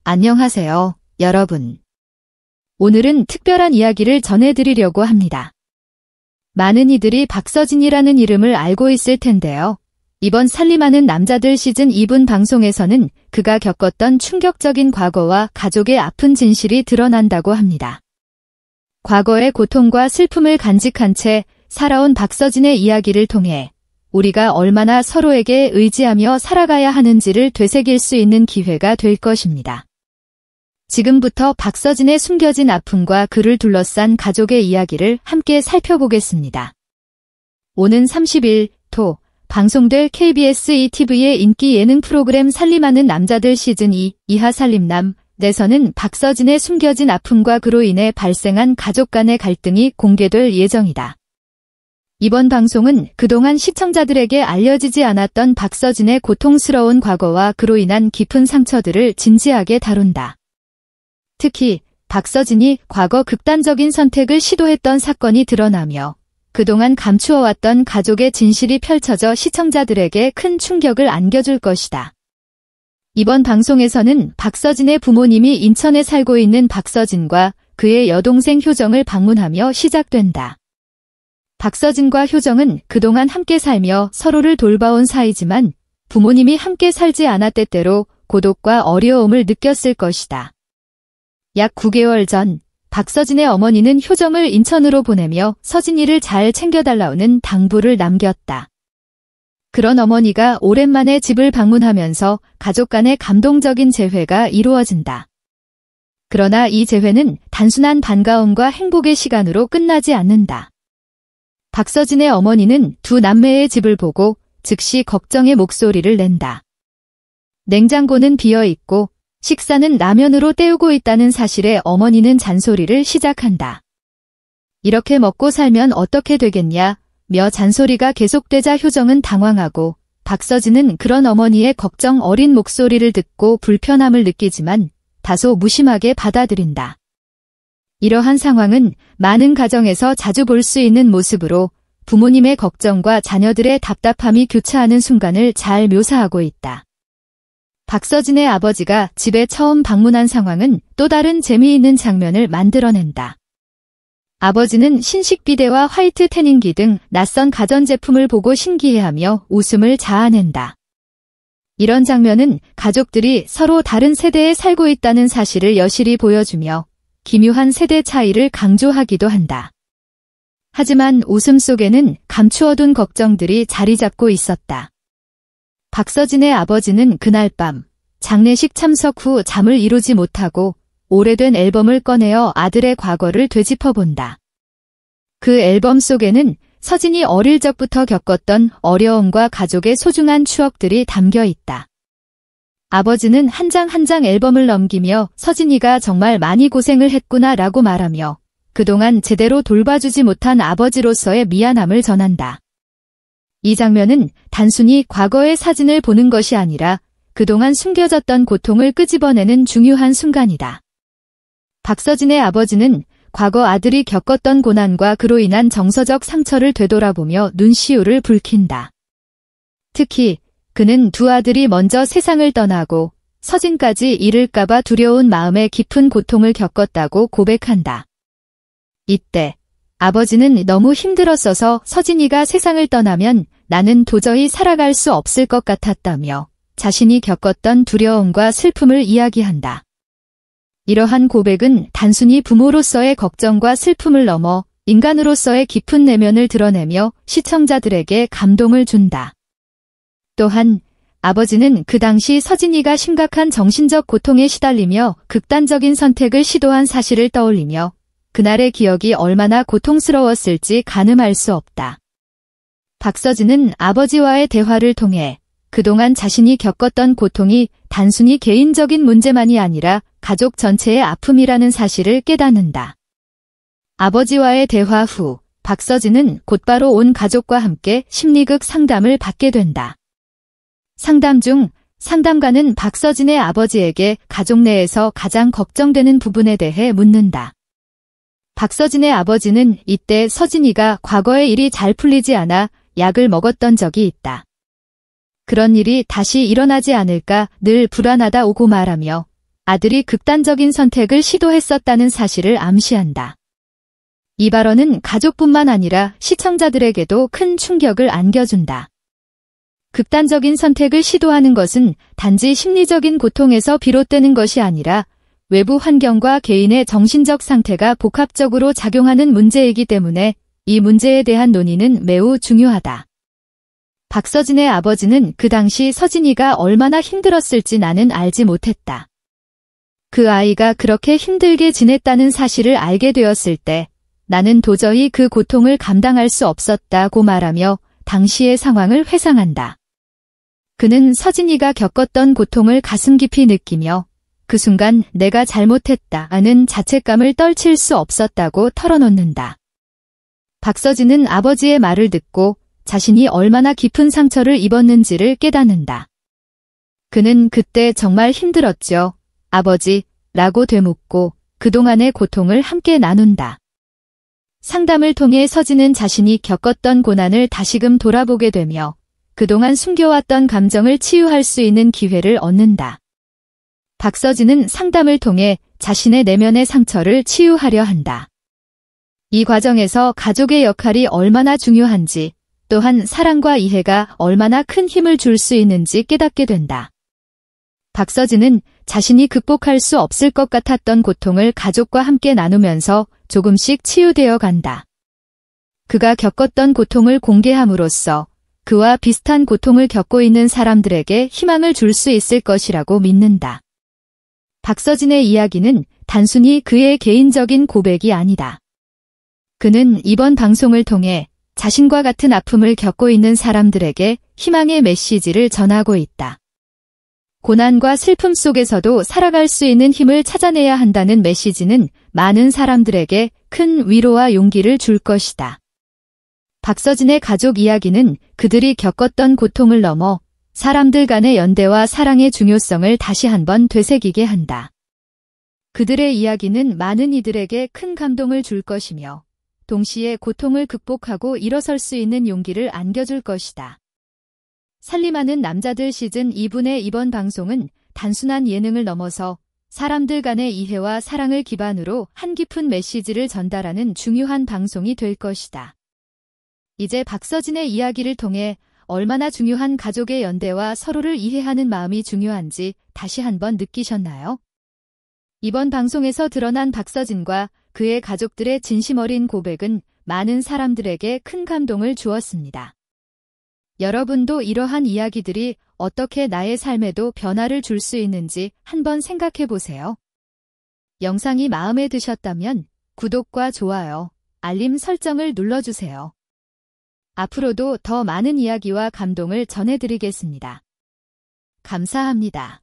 안녕하세요, 여러분. 오늘은 특별한 이야기를 전해드리려고 합니다. 많은 이들이 박서진이라는 이름을 알고 있을 텐데요. 이번 살림하는 남자들 시즌 2분 방송에서는 그가 겪었던 충격적인 과거와 가족의 아픈 진실이 드러난다고 합니다. 과거의 고통과 슬픔을 간직한 채 살아온 박서진의 이야기를 통해 우리가 얼마나 서로에게 의지하며 살아가야 하는지를 되새길 수 있는 기회가 될 것입니다. 지금부터 박서진의 숨겨진 아픔과 그를 둘러싼 가족의 이야기를 함께 살펴보겠습니다. 오는 30일 토 방송될 KBS ETV의 인기 예능 프로그램 살림하는 남자들 시즌 2 이하 살림남에서는 박서진의 숨겨진 아픔과 그로 인해 발생한 가족 간의 갈등이 공개될 예정이다. 이번 방송은 그동안 시청자들에게 알려지지 않았던 박서진의 고통스러운 과거와 그로 인한 깊은 상처들을 진지하게 다룬다. 특히 박서진이 과거 극단적인 선택을 시도했던 사건이 드러나며 그동안 감추어왔던 가족의 진실이 펼쳐져 시청자들에게 큰 충격을 안겨줄 것이다. 이번 방송에서는 박서진의 부모님이 인천에 살고 있는 박서진과 그의 여동생 효정을 방문하며 시작된다. 박서진과 효정은 그동안 함께 살며 서로를 돌봐온 사이지만 부모님이 함께 살지 않았을 때로 고독과 어려움을 느꼈을 것이다. 약 9개월 전 박서진의 어머니는 효정을 인천으로 보내며 서진이를 잘 챙겨달라는 당부를 남겼다. 그런 어머니가 오랜만에 집을 방문하면서 가족 간의 감동적인 재회가 이루어진다. 그러나 이 재회는 단순한 반가움과 행복의 시간으로 끝나지 않는다. 박서진의 어머니는 두 남매의 집을 보고 즉시 걱정의 목소리를 낸다. 냉장고는 비어있고 식사는 라면으로 때우고 있다는 사실에 어머니는 잔소리를 시작한다. 이렇게 먹고 살면 어떻게 되겠냐 며 잔소리가 계속되자 효정은 당황하고 박서진은 그런 어머니의 걱정 어린 목소리를 듣고 불편함을 느끼지만 다소 무심하게 받아들인다. 이러한 상황은 많은 가정에서 자주 볼 수 있는 모습으로 부모님의 걱정과 자녀들의 답답함이 교차하는 순간을 잘 묘사하고 있다. 박서진의 아버지가 집에 처음 방문한 상황은 또 다른 재미있는 장면을 만들어낸다. 아버지는 신식 비데와 화이트 태닝기 등 낯선 가전제품을 보고 신기해하며 웃음을 자아낸다. 이런 장면은 가족들이 서로 다른 세대에 살고 있다는 사실을 여실히 보여주며 기묘한 세대 차이를 강조하기도 한다. 하지만 웃음 속에는 감추어둔 걱정들이 자리 잡고 있었다. 박서진의 아버지는 그날 밤 장례식 참석 후 잠을 이루지 못하고 오래된 앨범을 꺼내어 아들의 과거를 되짚어본다. 그 앨범 속에는 서진이 어릴 적부터 겪었던 어려움과 가족의 소중한 추억들이 담겨 있다. 아버지는 한 장 한 장 앨범을 넘기며 서진이가 정말 많이 고생을 했구나 라고 말하며 그동안 제대로 돌봐주지 못한 아버지로서의 미안함을 전한다. 이 장면은 단순히 과거의 사진을 보는 것이 아니라 그동안 숨겨졌던 고통을 끄집어내는 중요한 순간이다. 박서진의 아버지는 과거 아들이 겪었던 고난과 그로 인한 정서적 상처를 되돌아보며 눈시울을 붉힌다. 특히 그는 두 아들이 먼저 세상을 떠나고 서진까지 잃을까봐 두려운 마음에 깊은 고통을 겪었다고 고백한다. 이때 아버지는 너무 힘들었어서 서진이가 세상을 떠나면 나는 도저히 살아갈 수 없을 것 같았다며 자신이 겪었던 두려움과 슬픔을 이야기한다. 이러한 고백은 단순히 부모로서의 걱정과 슬픔을 넘어 인간으로서의 깊은 내면을 드러내며 시청자들에게 감동을 준다. 또한 아버지는 그 당시 서진이가 심각한 정신적 고통에 시달리며 극단적인 선택을 시도한 사실을 떠올리며 그날의 기억이 얼마나 고통스러웠을지 가늠할 수 없다. 박서진은 아버지와의 대화를 통해 그동안 자신이 겪었던 고통이 단순히 개인적인 문제만이 아니라 가족 전체의 아픔이라는 사실을 깨닫는다. 아버지와의 대화 후 박서진은 곧바로 온 가족과 함께 심리극 상담을 받게 된다. 상담 중 상담가는 박서진의 아버지에게 가족 내에서 가장 걱정되는 부분에 대해 묻는다. 박서진의 아버지는 이때 서진이가 과거의 일이 잘 풀리지 않아 약을 먹었던 적이 있다. 그런 일이 다시 일어나지 않을까 늘 불안하다고 말하며 아들이 극단적인 선택을 시도했었다는 사실을 암시한다. 이 발언은 가족뿐만 아니라 시청자들에게도 큰 충격을 안겨준다. 극단적인 선택을 시도하는 것은 단지 심리적인 고통에서 비롯되는 것이 아니라 외부 환경과 개인의 정신적 상태가 복합적으로 작용하는 문제이기 때문에 이 문제에 대한 논의는 매우 중요하다. 박서진의 아버지는 그 당시 서진이가 얼마나 힘들었을지 나는 알지 못했다. 그 아이가 그렇게 힘들게 지냈다는 사실을 알게 되었을 때 나는 도저히 그 고통을 감당할 수 없었다고 말하며 당시의 상황을 회상한다. 그는 서진이가 겪었던 고통을 가슴 깊이 느끼며 그 순간 내가 잘못했다는 자책감을 떨칠 수 없었다고 털어놓는다. 박서진은 아버지의 말을 듣고 자신이 얼마나 깊은 상처를 입었는지를 깨닫는다. 그는 그때 정말 힘들었죠, 아버지, 라고 되묻고 그동안의 고통을 함께 나눈다. 상담을 통해 서진은 자신이 겪었던 고난을 다시금 돌아보게 되며 그동안 숨겨왔던 감정을 치유할 수 있는 기회를 얻는다. 박서진은 상담을 통해 자신의 내면의 상처를 치유하려 한다. 이 과정에서 가족의 역할이 얼마나 중요한지, 또한 사랑과 이해가 얼마나 큰 힘을 줄 수 있는지 깨닫게 된다. 박서진은 자신이 극복할 수 없을 것 같았던 고통을 가족과 함께 나누면서 조금씩 치유되어 간다. 그가 겪었던 고통을 공개함으로써 그와 비슷한 고통을 겪고 있는 사람들에게 희망을 줄 수 있을 것이라고 믿는다. 박서진의 이야기는 단순히 그의 개인적인 고백이 아니다. 그는 이번 방송을 통해 자신과 같은 아픔을 겪고 있는 사람들에게 희망의 메시지를 전하고 있다. 고난과 슬픔 속에서도 살아갈 수 있는 힘을 찾아내야 한다는 메시지는 많은 사람들에게 큰 위로와 용기를 줄 것이다. 박서진의 가족 이야기는 그들이 겪었던 고통을 넘어 사람들 간의 연대와 사랑의 중요성을 다시 한번 되새기게 한다. 그들의 이야기는 많은 이들에게 큰 감동을 줄 것이며 동시에 고통을 극복하고 일어설 수 있는 용기를 안겨줄 것이다. 살림하는 남자들 시즌 2분의 이번 방송은 단순한 예능을 넘어서 사람들 간의 이해와 사랑을 기반으로 한 깊은 메시지를 전달하는 중요한 방송이 될 것이다. 이제 박서진의 이야기를 통해 얼마나 중요한 가족의 연대와 서로를 이해하는 마음이 중요한지 다시 한번 느끼셨나요? 이번 방송에서 드러난 박서진과 그의 가족들의 진심 어린 고백은 많은 사람들에게 큰 감동을 주었습니다. 여러분도 이러한 이야기들이 어떻게 나의 삶에도 변화를 줄 수 있는지 한번 생각해 보세요. 영상이 마음에 드셨다면 구독과 좋아요, 알림 설정을 눌러주세요. 앞으로도 더 많은 이야기와 감동을 전해드리겠습니다. 감사합니다.